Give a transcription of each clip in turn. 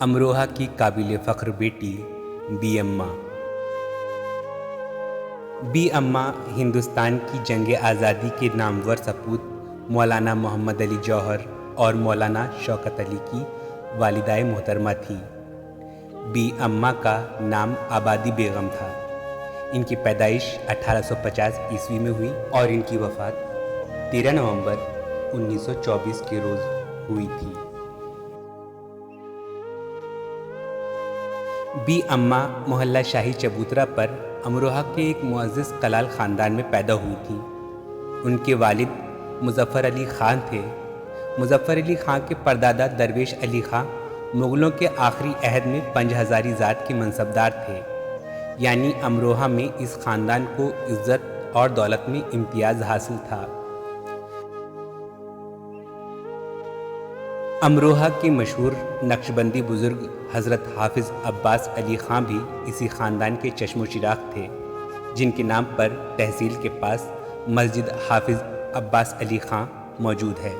امروہہ کی قابل فخر بیٹی بی اماں۔ بی اماں ہندوستان کی جنگ آزادی کے نامور سپوت مولانا محمد علی جوہر اور مولانا شوکت علی کی والدہ محترمہ تھی۔ بی اماں کا نام آبادی بیگم تھا۔ ان کی پیدائش 1850 عیسوی میں ہوئی اور ان کی وفات 13 نومبر 1924 کے روز ہوئی تھی۔ بی اماں محلہ شاہی چبوترا پر امروہہ کے ایک معزز کلال خاندان میں پیدا ہوئی تھیں۔ ان کے والد مظفر علی خان تھے۔ مظفر علی خان کے پردادا درویش علی خان مغلوں کے آخری عہد میں پنج ہزاری ذات کے منصبدار تھے، یعنی امروہہ میں اس خاندان کو عزت اور دولت میں امتیاز حاصل تھا۔ امروہہ کے مشہور نقشبندی بزرگ حضرت حافظ عباس علی خان بھی اسی خاندان کے چشم و چراغ تھے، جن کے نام پر تحصیل کے پاس مسجد حافظ عباس علی خان موجود ہے۔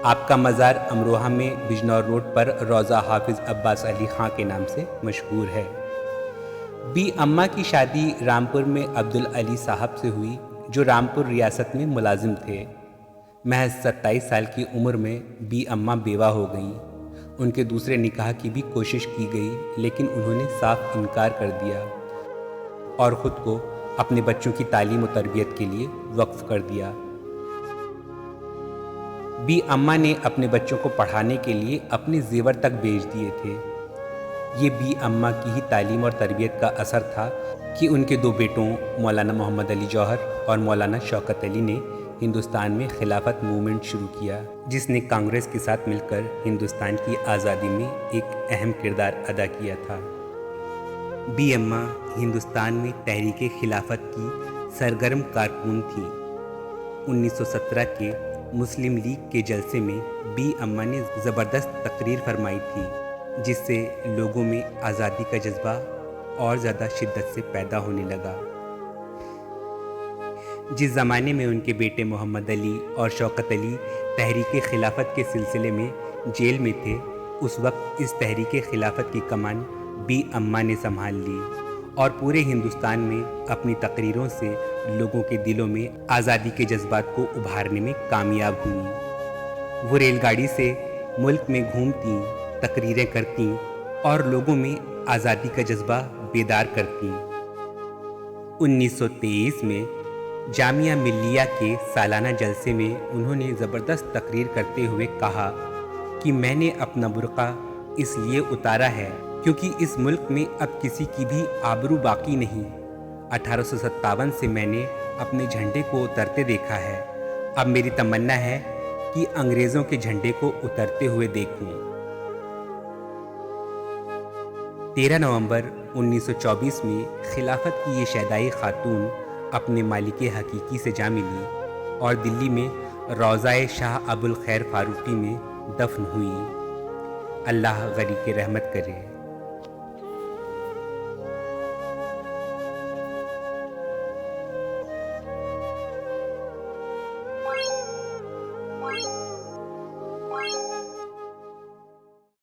آپ کا مزار امروہہ میں بجنور روڈ پر روضہ حافظ عباس علی خان کے نام سے مشہور ہے۔ بی اماں کی شادی رامپور میں عبدالعلی صاحب سے ہوئی، جو رامپور ریاست میں ملازم تھے۔ محض 27 سال کی عمر میں بی اماں بیوہ ہو گئیں۔ ان کے دوسرے نکاح کی بھی کوشش کی گئی، لیکن انہوں نے صاف انکار کر دیا اور خود کو اپنے بچوں کی تعلیم و تربیت کے لیے وقف کر دیا۔ بی اماں نے اپنے بچوں کو پڑھانے کے لیے اپنے زیور تک بیچ دیے تھے۔ یہ بی اماں کی ہی تعلیم اور تربیت کا اثر تھا کہ ان کے دو بیٹوں مولانا محمد علی جوہر اور مولانا شوکت علی نے ہندوستان میں خلافت موومنٹ شروع کیا، جس نے کانگریس کے ساتھ مل کر ہندوستان کی آزادی میں ایک اہم کردار ادا کیا تھا۔ بی اماں ہندوستان میں تحریک خلافت کی سرگرم کارکن تھیں۔ 1917 کے مسلم لیگ کے جلسے میں بی اماں نے زبردست تقریر فرمائی تھی، جس سے لوگوں میں آزادی کا جذبہ اور زیادہ شدت سے پیدا ہونے لگا۔ جس زمانے میں ان کے بیٹے محمد علی اور شوکت علی تحریک خلافت کے سلسلے میں جیل میں تھے، اس وقت اس تحریک خلافت کی کمان بی اماں نے سنبھال لی اور پورے ہندوستان میں اپنی تقریروں سے لوگوں کے دلوں میں آزادی کے جذبات کو ابھارنے میں کامیاب ہوئیں۔ وہ ریل گاڑی سے ملک میں گھومتیں، تقریریں کرتیں اور لوگوں میں آزادی کا جذبہ بیدار کرتیں۔ 1923 میں جامعہ ملیہ کے سالانہ جلسے میں انہوں نے زبردست تقریر کرتے ہوئے کہا کہ میں نے اپنا برقع اس لیے اتارا ہے کیونکہ اس ملک میں اب کسی کی بھی آبرو باقی نہیں۔ 1857 سے میں نے اپنے جھنڈے کو اترتے دیکھا ہے، اب میری تمنا ہے کہ انگریزوں کے جھنڈے کو اترتے ہوئے دیکھوں۔ 13 نومبر 1924 میں خلافت کی یہ شیدائی خاتون اپنے مالک حقیقی سے جا ملی اور دلی میں روضہ شاہ ابوالخیر فاروقی میں دفن ہوئی۔ اللہ غریق رحمت کرے۔